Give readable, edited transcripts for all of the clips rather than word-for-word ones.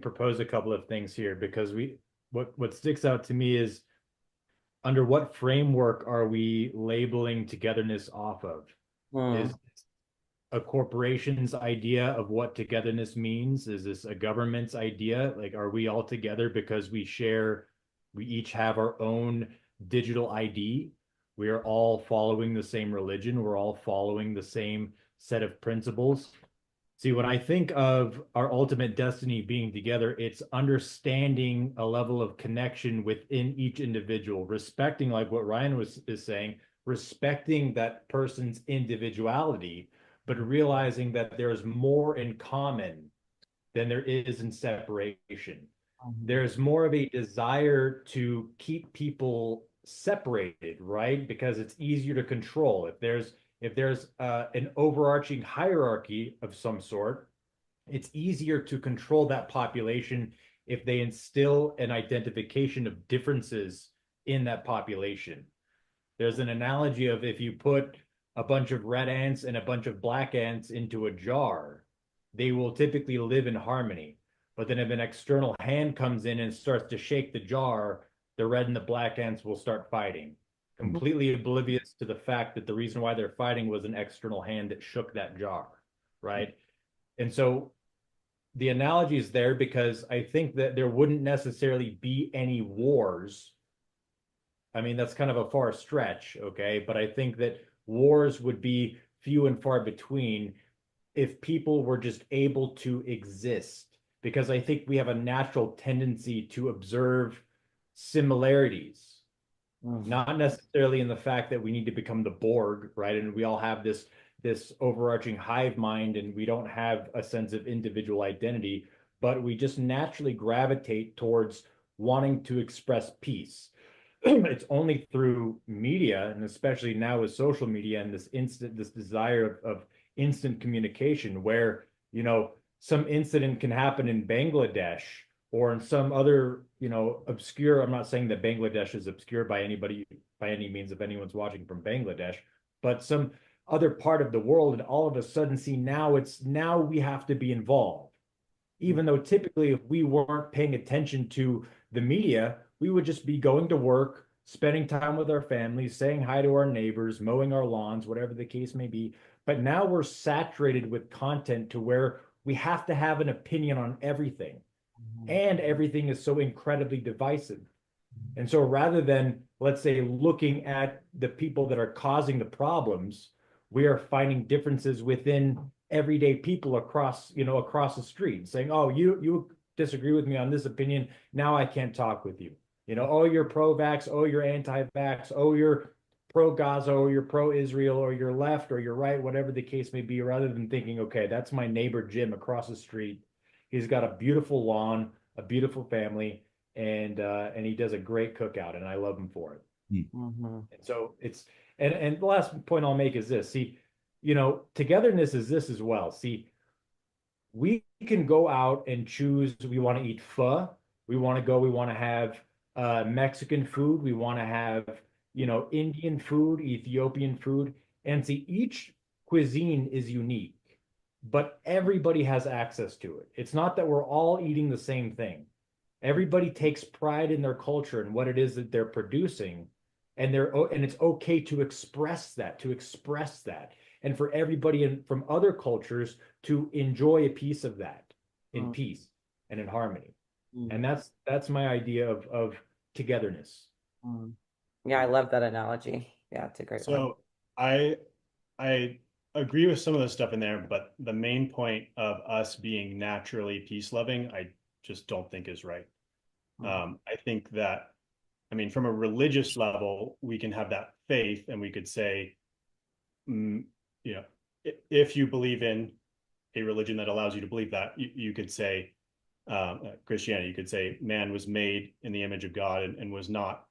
propose a couple of things here because what sticks out to me is under what framework are we labeling togetherness off of? Hmm. Is a corporation's idea of what togetherness means? Is this a government's idea? Like, are we all together because we each have our own digital ID? We are all following the same religion. We're all following the same set of principles. See, when I think of our ultimate destiny being together, it's understanding a level of connection within each individual, respecting, like what Ryan was is saying, respecting that person's individuality, but realizing that there's more in common than there is in separation. Mhm. There's more of a desire to keep people separated, right? Because it's easier to control. If there's an overarching hierarchy of some sort, it's easier to control that population if they instill an identification of differences in that population. There's an analogy of if you put a bunch of red ants and a bunch of black ants into a jar, they will typically live in harmony. But then if an external hand comes in and starts to shake the jar, the red and the black ants will start fighting, completely oblivious to the fact that the reason why they're fighting was an external hand that shook that jar, right? And so the analogy is there because I think that there wouldn't necessarily be any wars. I mean, that's kind of a far stretch, okay? But I think that wars would be few and far between if people were just able to exist. Because I think we have a natural tendency to observe similarities, Mhm. not necessarily in the fact that we need to become the Borg, right? And we all have this overarching hive mind and we don't have a sense of individual identity, but we just naturally gravitate towards wanting to express peace. It's only through media, and especially now with social media and this desire of instant communication, where some incident can happen in Bangladesh or in some other obscure. I'm not saying that Bangladesh is obscure by anybody by any means if anyone's watching from Bangladesh, but some other part of the world, and all of a sudden, see, now we have to be involved, even though typically if we weren't paying attention to the media, we would just be going to work, spending time with our families, saying hi to our neighbors, mowing our lawns, whatever the case may be. But now we're saturated with content to where we have to have an opinion on everything, Mhm. and everything is so incredibly divisive. And so rather than, let's say, looking at the people that are causing the problems, we are finding differences within everyday people across the street, saying, "Oh, you disagree with me on this opinion. Now I can't talk with you. Oh, you're pro-vax. Oh, you're anti-vax. Oh, you're pro-Gaza, or you're pro-Israel, or you're left, or you're right, whatever the case may be." Rather than thinking, "Okay, that's my neighbor Jim across the street. He's got a beautiful lawn, a beautiful family, and he does a great cookout, and I love him for it." Mhm. And so and the last point I'll make is this. See, togetherness is this as well. See, we can go out and choose. We want to eat pho. We want to have Mexican food. We want to have, Indian food, Ethiopian food. And see, each cuisine is unique, but everybody has access to it. It's not that we're all eating the same thing. Everybody takes pride in their culture and what it is that they're producing, and it's okay to express that, and for everybody from other cultures to enjoy a piece of that in Mhm. peace and in harmony. And Mhm. that's my idea of togetherness. Mhm. Yeah, I love that analogy. Yeah, it's a great one. So I I agree with some of the stuff in there, but the main point of us being naturally peace loving, I just don't think is right. Mhm. I think that, I mean, from a religious level, we can have that faith and we could say, mm, you know, if you believe in a religion that allows you to believe that, you could say, Christianity, you could say man was made in the image of God and was not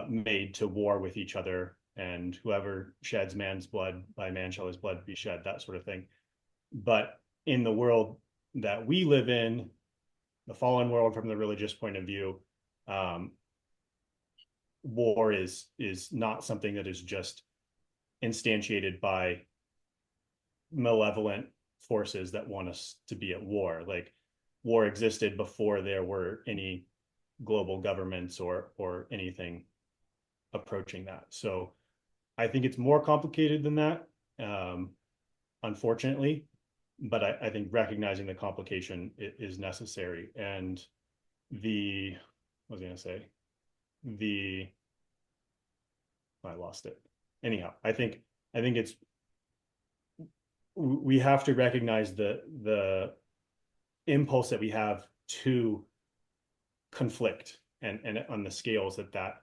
made to war with each other, and whoever sheds man's blood, by man shall his blood be shed, that sort of thing. But in the world that we live in, the fallen world from the religious point of view, um, war is not something that is just instantiated by malevolent forces that want us to be at war. Like war existed before there were any global governments or anything approaching that. So I think it's more complicated than that, unfortunately. But I think recognizing the complication is necessary. And what was I going to say? I lost it. Anyhow, I think it's, we have to recognize the impulse that we have to conflict and on the scales that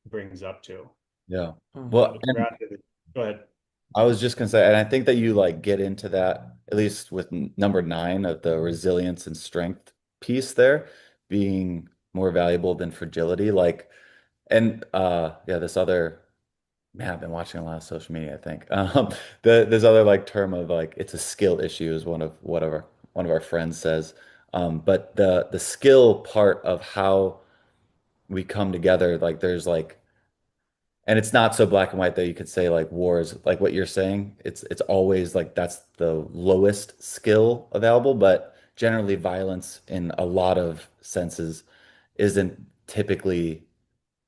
brings up to. Yeah. Mhm. Well, and Go ahead. I was just gonna say, and I think that you like get into that at least with number 9 of the resilience and strength piece there being more valuable than fragility. Like, and yeah, this other man, I've been watching a lot of social media, I think. This other like term of like it's a skill issue is one of our friends says. But the skill part of how we come together, like there's like, and it's not so black and white that you could say like wars, like what you're saying. It's always like that's the lowest skill available, but generally violence in a lot of senses isn't typically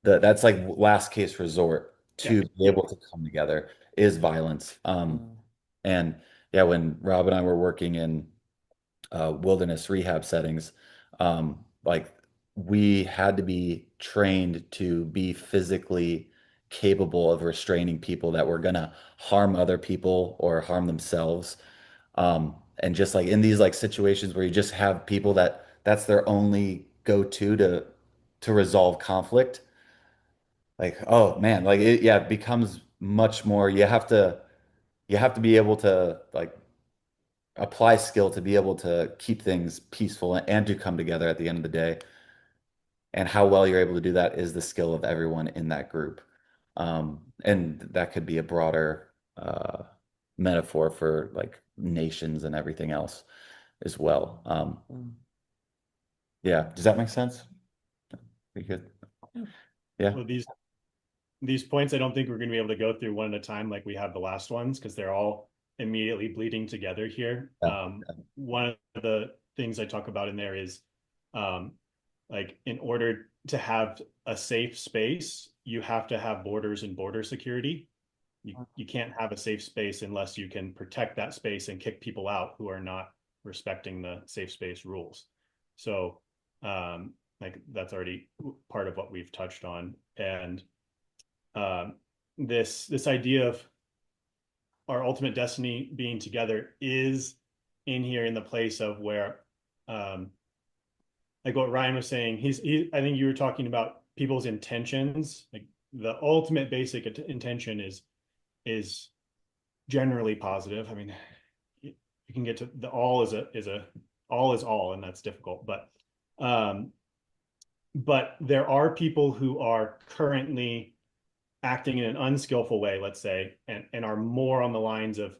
that's like last case resort Yeah. to be able to come together is violence. Mm. And yeah, when Rob and I were working in wilderness rehab settings, like we had to be trained to be physically capable of restraining people that were gonna harm other people or harm themselves. And just like in these like situations where you just have people that that's their only go-to to resolve conflict, like oh man, like it, yeah, it becomes much more. You have to be able to like apply skill to be able to keep things peaceful and to come together at the end of the day. And how well you're able to do that is the skill of everyone in that group. And that could be a broader metaphor for like nations and everything else as well. Mm. Yeah, does that make sense? We good? Yeah. Well, these points, I don't think we're going to be able to go through one at a time like we have the last ones, because they're all immediately bleeding together here. Yeah. One of the things I talk about in there is like in order to have a safe space, you have to have borders and border security. You can't have a safe space unless you can protect that space and kick people out who are not respecting the safe space rules. So like that's already part of what we've touched on. And this idea of our ultimate destiny being together is in here in the place of where like what Ryan was saying, I think you were talking about people's intentions. Like the ultimate basic intention is generally positive. I mean, you can get to the all is all, and that's difficult. But there are people who are currently acting in an unskillful way, let's say, and are more on the lines of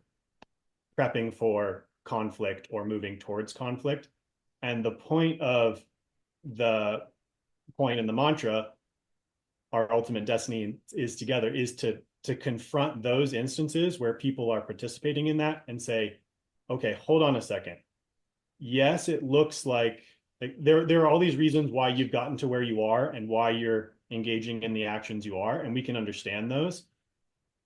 prepping for conflict or moving towards conflict. And the point in the mantra, our ultimate destiny is together, is to confront those instances where people are participating in that and say, okay, hold on a second. Yes, it looks like there are all these reasons why you've gotten to where you are and why you're engaging in the actions you are, and we can understand those.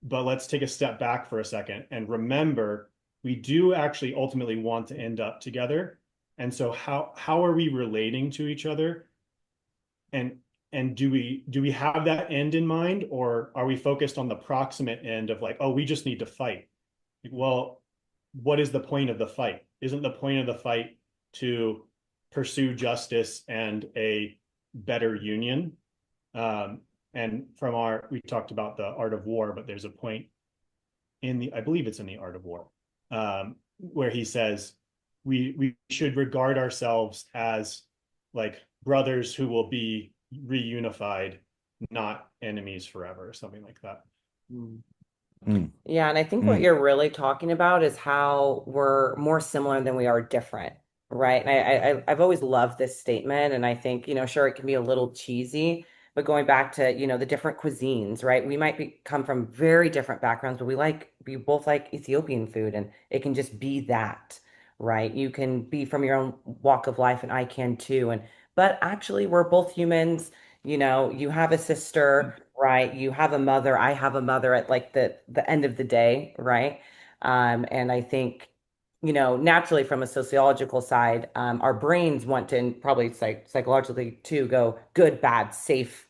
But let's take a step back for a second and remember we do actually ultimately want to end up together. And so how are we relating to each other? And do we have that end in mind, or are we focused on the proximate end of like, oh, we just need to fight? Well, what is the point of the fight? Isn't the point of the fight to pursue justice and a better union? And we talked about the art of war, but there's a point I believe it's in the art of war, where he says we should regard ourselves as like brothers who will be reunified, not enemies forever, or something like that. Yeah, and I think what you're really talking about is how we're more similar than we are different, right? And I've always loved this statement, and I think, sure, it can be a little cheesy, but going back to, the different cuisines, right? We might come from very different backgrounds, but we both like Ethiopian food, and it can just be that, right? You can be from your own walk of life, and I can too. But actually, we're both humans. You have a sister, right? You have a mother. I have a mother at like the end of the day, right? And I think, naturally from a sociological side, our brains want to, and probably psychologically too, go good, bad, safe,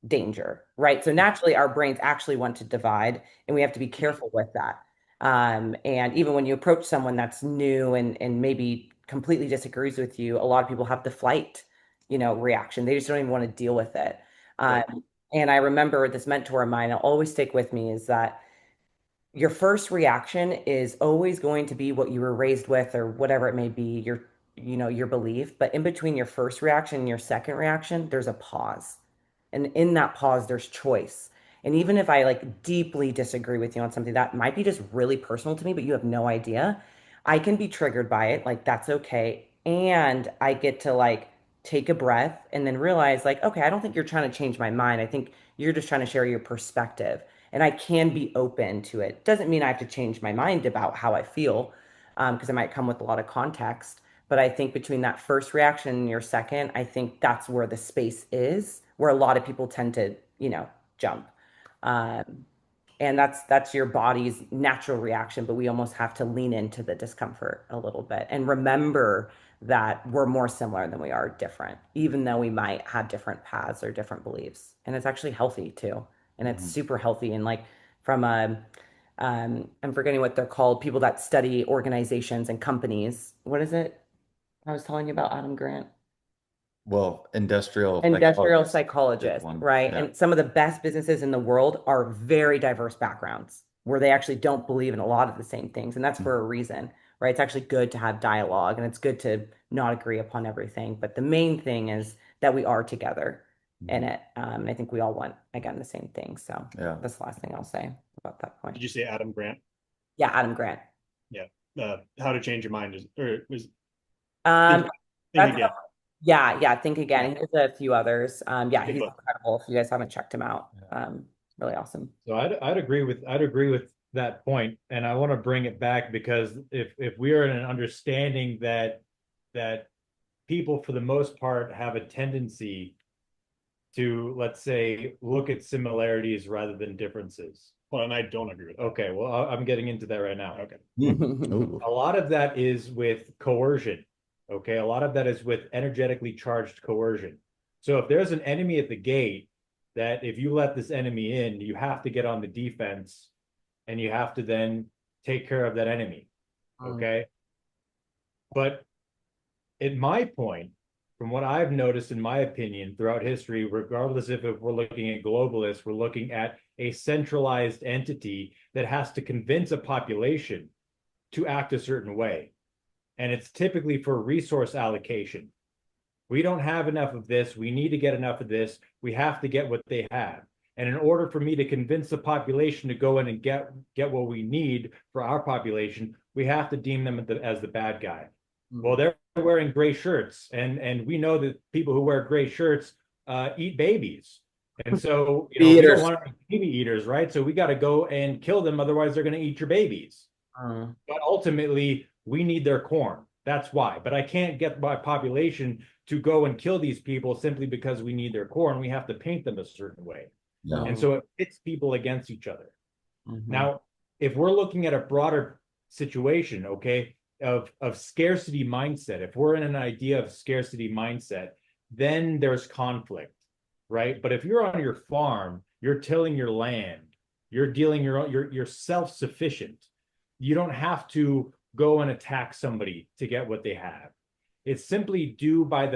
danger, right? So naturally, our brains actually want to divide, and we have to be careful with that. And even when you approach someone that's new and maybe completely disagrees with you, a lot of people have the flight, reaction. They just don't even want to deal with it. Right. And I remember this mentor of mine, I'll always stick with me, is that your first reaction is always going to be what you were raised with or whatever it may be, your belief. But in between your first reaction and your second reaction, there's a pause. And in that pause, there's choice. And even if I like deeply disagree with you on something that might be just really personal to me, but you have no idea, I can be triggered by it. Like, that's okay. And I get to like take a breath and then realize, like, okay, I don't think you're trying to change my mind. I think you're just trying to share your perspective, and I can be open to it. Doesn't mean I have to change my mind about how I feel, because it might come with a lot of context. But I think between that first reaction and your second, I think that's where the space is, where a lot of people tend to, jump. Um, and that's your body's natural reaction, but we almost have to lean into the discomfort a little bit and remember that we're more similar than we are different, even though we might have different paths or different beliefs. And it's actually healthy too. And it's Mhm. super healthy. And like from a I'm forgetting what they're called, people that study organizations and companies. What is it? I was telling you about Adam Grant. Well, industrial Industrial psychologist is psychologist, one. right? Yeah. And some of the best businesses in the world are very diverse backgrounds where they actually don't believe in a lot of the same things. And that's for a reason, right? It's actually good to have dialogue, and it's good to not agree upon everything. But the main thing is that we are together in Mhm. it. And I think we all want, again, the same thing. So Yeah. that's the last thing I'll say about that point. Did you say Adam Grant? Yeah, Adam Grant. Yeah. How to Change Your Mind is, or was Um, think that's again. yeah, think Yeah. again. Here's a few others. Yeah, Good he's book. incredible. If you guys haven't checked him out, Yeah. really awesome. So I'd agree with that point, and I want to bring it back because if we are in an understanding that people for the most part have a tendency to, let's say, look at similarities rather than differences. Well, and I don't agree with that. Okay, well, I'm getting into that right now. Okay. Ooh. A lot of that is with coercion. Okay, a lot of that is with energetically charged coercion. So if there's an enemy at the gate, that if you let this enemy in, you have to get on the defense and you have to then take care of that enemy. Okay. But at my point, from what I've noticed, in my opinion, throughout history, regardless if we're looking at globalists, we're looking at a centralized entity that has to convince a population to act a certain way. And it's typically for resource allocation. We don't have enough of this. We need to get enough of this. We have to get what they have. And in order for me to convince the population to go in and get what we need for our population, we have to deem them as the bad guy. Well, they're wearing gray shirts, and we know that people who wear gray shirts eat babies. And so, we don't Eaters. want to be baby eaters, right? So we got to go and kill them, otherwise they're going to eat your babies. But ultimately, we need their corn. That's why. But I can't get my population to go and kill these people simply because we need their corn. We have to paint them a certain way. Yeah. And so it pits people against each other. Mhm. Now, if we're looking at a broader situation, okay, of scarcity mindset, if we're in an idea of scarcity mindset, then there's conflict, right? But if you're on your farm, you're tilling your land, you're dealing you're self-sufficient. You don't have to go and attack somebody to get what they have. It's simply due by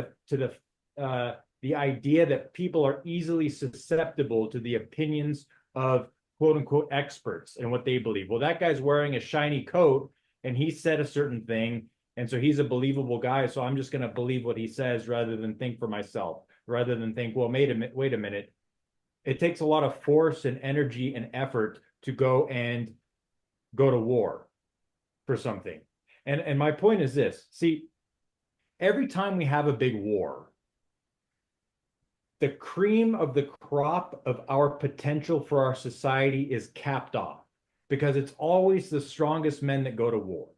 the idea that people are easily susceptible to the opinions of quote unquote experts and what they believe. Well, that guy's wearing a shiny coat and he said a certain thing. And so he's a believable guy. So I'm just going to believe what he says rather than think for myself, rather than think, well, wait a minute. It takes a lot of force and energy and effort to go to war for something. And my point is this. See, every time we have a big war, the cream of the crop of our potential for our society is capped off because it's always the strongest men that go to war.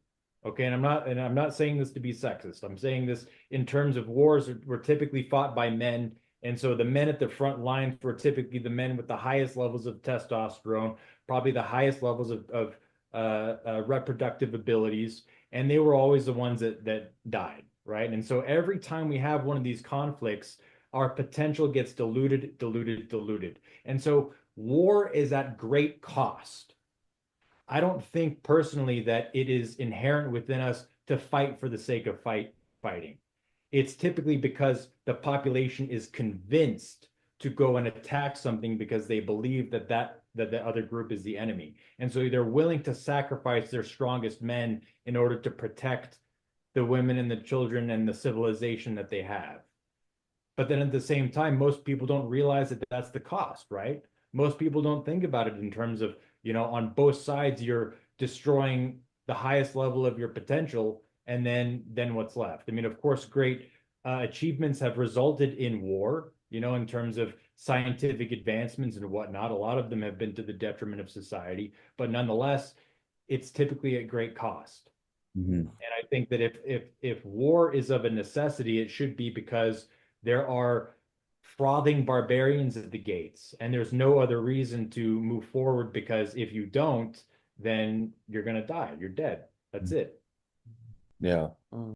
Okay, and I'm not saying this to be sexist. I'm saying this in terms of wars were typically fought by men, and so the men at the front lines were typically the men with the highest levels of testosterone, probably the highest levels of reproductive abilities, and they were always the ones that died, right? And so every time we have one of these conflicts, our potential gets diluted, diluted, diluted, and so war is at great cost. I don't think personally that it is inherent within us to fight for the sake of fighting. It's typically because the population is convinced to go and attack something because they believe that the other group is the enemy. And so they're willing to sacrifice their strongest men in order to protect the women and the children and the civilization that they have. But then at the same time, most people don't realize that that's the cost, right? Most people don't think about it in terms of, on both sides, you're destroying the highest level of your potential, and then what's left? I mean, of course, great achievements have resulted in war, in terms of scientific advancements and whatnot. A lot of them have been to the detriment of society, but nonetheless, it's typically at great cost. Mhm. And I think that if war is of a necessity, it should be because there are frothing barbarians at the gates, and there's no other reason to move forward, because if you don't, then you're gonna die. You're dead. That's it. Yeah. Mm.